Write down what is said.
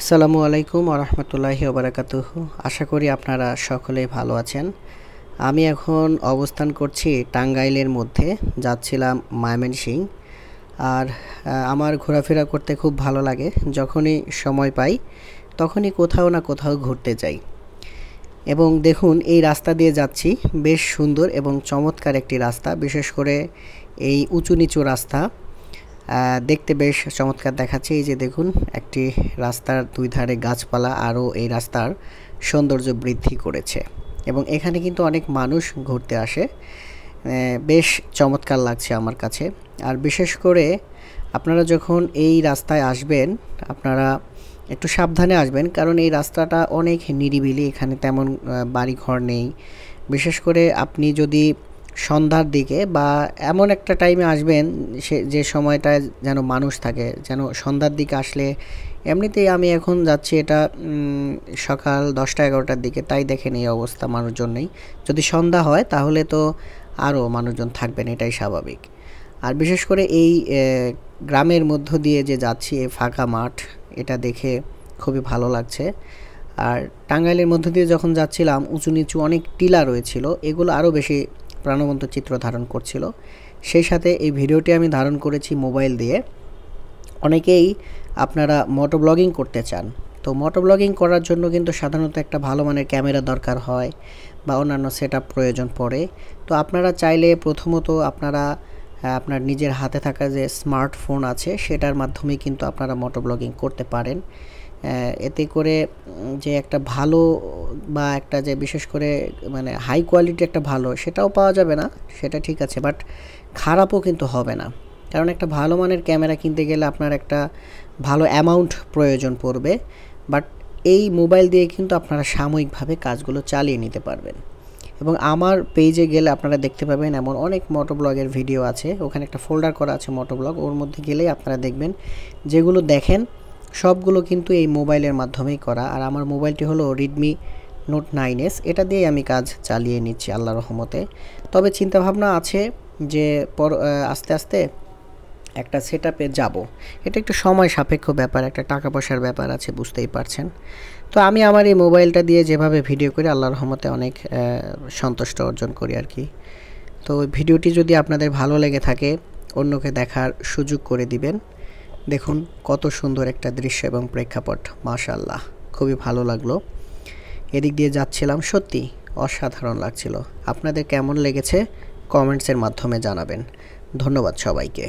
আসসালামু আলাইকুম ওয়া রাহমাতুল্লাহি ওয়া বারাকাতুহু। আশা করি আপনারা সকলেই ভালো আছেন। আমি এখন অবস্থান করছি টাঙ্গাইলের মধ্যে, যাচ্ছিলাম ময়মনসিংহ। আর আমার ঘোরাফেরা করতে খুব ভালো লাগে। যখনই সময় পাই তখনই কোথাও না কোথাও ঘুরতে যাই। এবং দেখুন এই রাস্তা দিয়ে যাচ্ছি, বেশ সুন্দর এবং চমৎকার একটি রাস্তা। বিশেষ করে এই উঁচু নিচু রাস্তা দেখতে বেশ চমৎকার দেখাচ্ছে। এই যে দেখুন, একটি রাস্তার দুই ধারে গাছপালা আরও এই রাস্তার সৌন্দর্য বৃদ্ধি করেছে। এবং এখানে কিন্তু অনেক মানুষ ঘুরতে আসে। বেশ চমৎকার লাগছে আমার কাছে। আর বিশেষ করে আপনারা যখন এই রাস্তায় আসবেন, আপনারা একটু সাবধানে আসবেন, কারণ এই রাস্তাটা অনেক নিরিবিলি। এখানে তেমন বাড়িঘর নেই। বিশেষ করে আপনি যদি সন্ধ্যার দিকে বা এমন একটা টাইমে আসবেন যে সময়টায় যেন মানুষ থাকে, যেন সন্ধ্যার দিকে আসলে, এমনিতেই আমি এখন যাচ্ছি এটা সকাল 10টা-11টার দিকে, তাই দেখেন এই অবস্থা, মানুষজন নেই। যদি সন্ধ্যা হয় তাহলে তো আরও মানুষজন থাকবেন, এটাই স্বাভাবিক। আর বিশেষ করে এই গ্রামের মধ্য দিয়ে যে যাচ্ছি, এই ফাঁকা মাঠ, এটা দেখে খুবই ভালো লাগছে। আর টাঙ্গাইলের মধ্য দিয়ে যখন যাচ্ছিলাম, উঁচু নিচু অনেক টিলা রয়েছিল, এগুলো আরও বেশি প্রাণবন্ত চিত্র ধারণ করছিল। সেই সাথে এই ভিডিওটি আমি ধারণ করেছি মোবাইল দিয়ে। অনেকেই আপনারা মোটো ব্লগিং করতে চান, তো মোটো ব্লগিং করার জন্য কিন্তু সাধারণত একটা ভালো মানের ক্যামেরা দরকার হয় বা অন্যান্য সেটআপ প্রয়োজন পড়ে। তো আপনারা চাইলে প্রথমত আপনার নিজের হাতে থাকা যে স্মার্টফোন আছে সেটার মাধ্যমে কিন্তু আপনারা মোটো ব্লগিং করতে পারেন। এতে করে যে একটা ভালো বা একটা যে বিশেষ করে মানে হাই কোয়ালিটি একটা ভালো, সেটাও পাওয়া যাবে না, সেটা ঠিক আছে, বাট খারাপও কিন্তু হবে না। কারণ একটা ভালো মানের ক্যামেরা কিনতে গেলে আপনার একটা ভালো অ্যামাউন্ট প্রয়োজন পড়বে, বাট এই মোবাইল দিয়ে কিন্তু আপনারা সাময়িকভাবে কাজগুলো চালিয়ে নিতে পারবেন। এবং আমার পেজে গেলে আপনারা দেখতে পাবেন এমন অনেক মোটো ব্লগের ভিডিও আছে। ওখানে একটা ফোল্ডার করা আছে মোটো ব্লগ, ওর মধ্যে গেলেই আপনারা দেখবেন যেগুলো দেখেন সবগুলো কিন্তু এই মোবাইলের মাধ্যমেই করা। আর আমার মোবাইলটি হলো রেডমি নোট 9S, এটা দিয়ে আমি কাজ চালিয়ে নিচ্ছি আল্লাহর রহমতে। তবে চিন্তাভাবনা আছে যে আস্তে আস্তে একটা সেটআপে যাব। এটা একটু সময় সাপেক্ষ ব্যাপার, একটা টাকা পয়সার ব্যাপার আছে, বুঝতেই পারছেন। তো আমি আমার এই মোবাইলটা দিয়ে যেভাবে ভিডিও করি, আল্লাহর রহমতে অনেক সন্তুষ্ট অর্জন করি আর কি। তো ভিডিওটি যদি আপনাদের ভালো লেগে থাকে, অন্যকে দেখার সুযোগ করে দিবেন। দেখুন কত সুন্দর একটা দৃশ্য এবং প্রেক্ষাপট, মাশাআল্লাহ, খুবই ভালো লাগলো। এদিক দিয়ে যাচ্ছিলাম, সত্যি অসাধারণ লাগছিল। আপনাদের কেমন লেগেছে কমেন্টসের মাধ্যমে জানাবেন। ধন্যবাদ সবাইকে।